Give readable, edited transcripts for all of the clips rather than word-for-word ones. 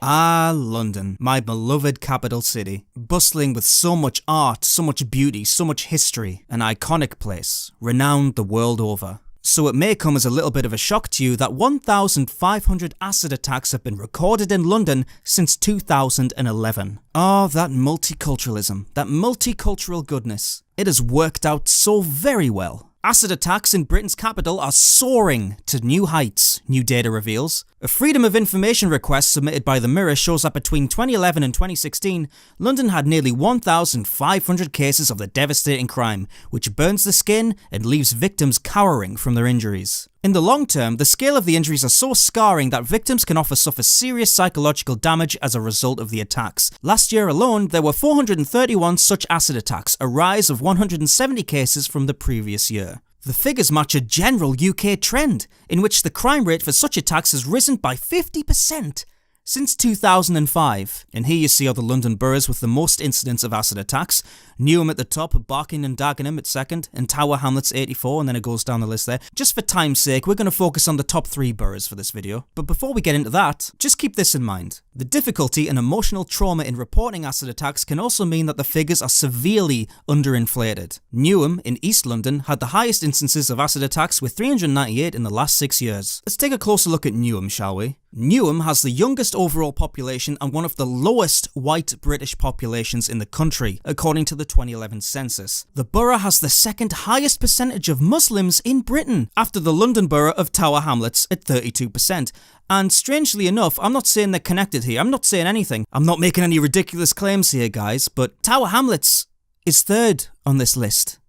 Ah, London, my beloved capital city, bustling with so much art, so much beauty, so much history, an iconic place, renowned the world over. So it may come as a little bit of a shock to you that 1,500 acid attacks have been recorded in London since 2011. Oh, that multiculturalism, that multicultural goodness. It has worked out so very well. Acid attacks in Britain's capital are soaring to new heights, new data reveals. A Freedom of Information request submitted by the Mirror shows that between 2011 and 2016, London had nearly 1,500 cases of the devastating crime, which burns the skin and leaves victims cowering from their injuries. In the long term, the scale of the injuries are so scarring that victims can often suffer serious psychological damage as a result of the attacks. Last year alone, there were 431 such acid attacks, a rise of 170 cases from the previous year. The figures match a general UK trend, in which the crime rate for such attacks has risen by 50% since 2005. And here you see all the London boroughs with the most incidents of acid attacks. Newham at the top, Barking and Dagenham at second, and Tower Hamlets 84, and then it goes down the list there. Just for time's sake, we're going to focus on the top 3 boroughs for this video. But before we get into that, just keep this in mind. The difficulty and emotional trauma in reporting acid attacks can also mean that the figures are severely underinflated. Newham in East London had the highest instances of acid attacks with 398 in the last 6 years. Let's take a closer look at Newham, shall we? Newham has the youngest overall population and one of the lowest white British populations in the country, according to the 2011 census. The borough has the second highest percentage of Muslims in Britain, after the London borough of Tower Hamlets at 32%. And strangely enough, I'm not saying they're connected here, I'm not saying anything. I'm not making any ridiculous claims here, guys, but Tower Hamlets is third on this list.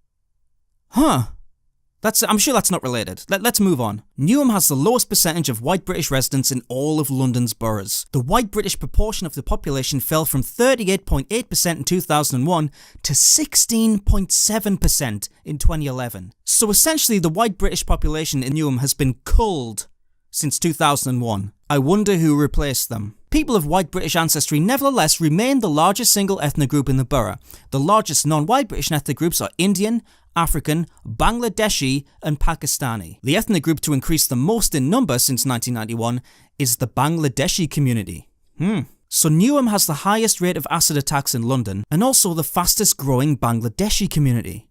Huh. I'm sure that's not related. Let's move on. Newham has the lowest percentage of white British residents in all of London's boroughs. The white British proportion of the population fell from 38.8% in 2001 to 16.7% in 2011. So essentially the white British population in Newham has been culled since 2001. I wonder who replaced them. People of white British ancestry nevertheless remain the largest single ethnic group in the borough. The largest non-white British ethnic groups are Indian, African, Bangladeshi and Pakistani. The ethnic group to increase the most in number since 1991 is the Bangladeshi community. So Newham has the highest rate of acid attacks in London and also the fastest growing Bangladeshi community.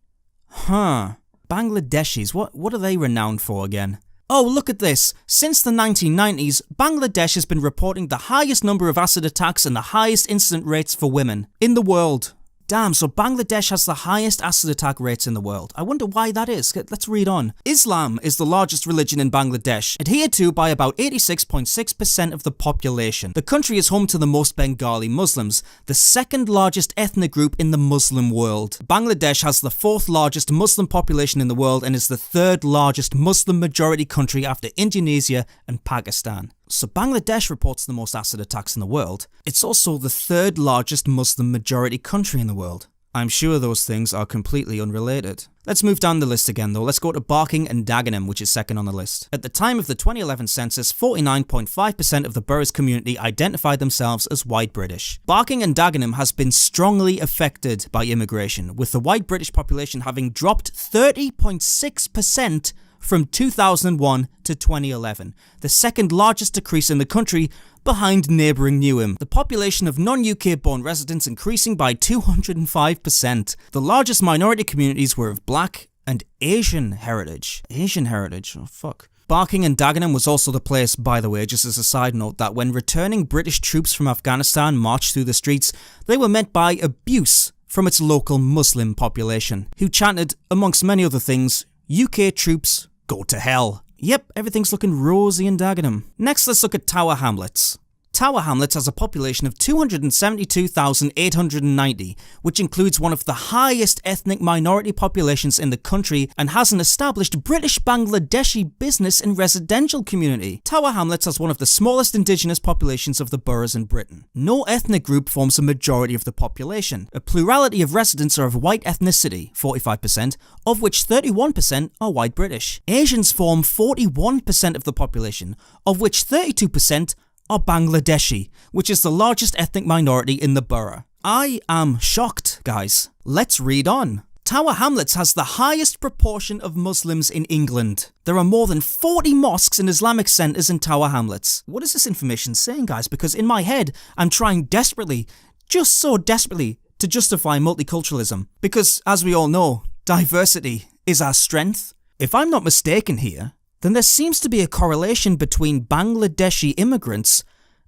Bangladeshis, what are they renowned for again? Oh, look at this. Since the 1990s, Bangladesh has been reporting the highest number of acid attacks and the highest incident rates for women in the world. Damn, so Bangladesh has the highest acid attack rates in the world. I wonder why that is. Let's read on. Islam is the largest religion in Bangladesh, adhered to by about 86.6% of the population. The country is home to the most Bengali Muslims, the second largest ethnic group in the Muslim world. Bangladesh has the 4th largest Muslim population in the world and is the 3rd largest Muslim majority country after Indonesia and Pakistan. So Bangladesh reports the most acid attacks in the world. It's also the 3rd largest Muslim majority country in the world. I'm sure those things are completely unrelated. Let's move down the list again though. Let's go to Barking and Dagenham, which is second on the list. At the time of the 2011 census, 49.5% of the borough's community identified themselves as white British. Barking and Dagenham has been strongly affected by immigration, with the white British population having dropped 30.6% from 2001 to 2011, the second largest decrease in the country behind neighbouring Newham. The population of non-UK born residents increasing by 205%. The largest minority communities were of black and Asian heritage. Oh fuck. Barking and Dagenham was also the place, by the way, just as a side note, that when returning British troops from Afghanistan marched through the streets, they were met by abuse from its local Muslim population, who chanted, amongst many other things, UK troops, go to hell. Yep, everything's looking rosy in Dagenham. Next, let's look at Tower Hamlets. Tower Hamlets has a population of 272,890, which includes one of the highest ethnic minority populations in the country and has an established British Bangladeshi business and residential community. Tower Hamlets has one of the smallest indigenous populations of the boroughs in Britain. No ethnic group forms a majority of the population. A plurality of residents are of white ethnicity, 45%, of which 31% are white British. Asians form 41% of the population, of which 32% are Bangladeshi, which is the largest ethnic minority in the borough. I am shocked, guys. Let's read on. Tower Hamlets has the highest proportion of Muslims in England. There are more than 40 mosques and Islamic centres in Tower Hamlets. What is this information saying, guys? Because in my head, I'm trying desperately, just so desperately, to justify multiculturalism. Because, as we all know, diversity is our strength. If I'm not mistaken here, then there seems to be a correlation between Bangladeshi immigrants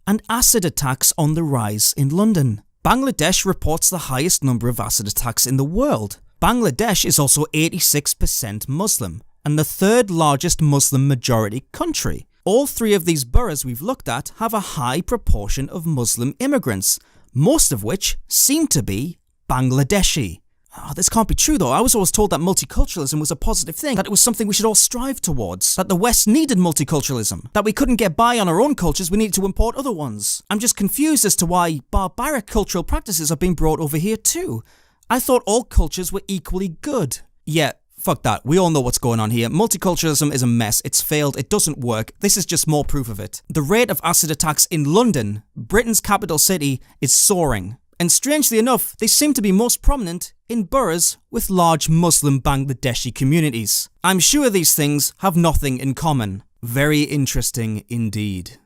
and acid attacks on the rise in London. Bangladesh reports the highest number of acid attacks in the world. Bangladesh is also 86% Muslim, and the third largest Muslim majority country. All three of these boroughs we've looked at have a high proportion of Muslim immigrants, most of which seem to be Bangladeshi. Oh, this can't be true though. I was always told that multiculturalism was a positive thing, that it was something we should all strive towards, that the West needed multiculturalism, that we couldn't get by on our own cultures, we needed to import other ones. I'm just confused as to why barbaric cultural practices are being brought over here too. I thought all cultures were equally good. Yeah, fuck that. We all know what's going on here. Multiculturalism is a mess. It's failed. It doesn't work. This is just more proof of it. The rate of acid attacks in London, Britain's capital city, is soaring. And strangely enough, they seem to be most prominent in boroughs with large Muslim Bangladeshi communities. I'm sure these things have nothing in common. Very interesting indeed.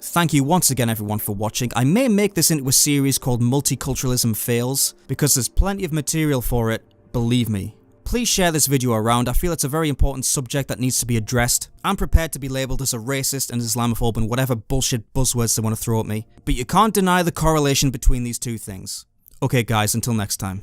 Thank you once again everyone for watching. I may make this into a series called Multiculturalism Fails, because there's plenty of material for it, believe me. Please share this video around. I feel it's a very important subject that needs to be addressed. I'm prepared to be labelled as a racist and Islamophobe and whatever bullshit buzzwords they want to throw at me, but you can't deny the correlation between these two things. Okay guys, until next time.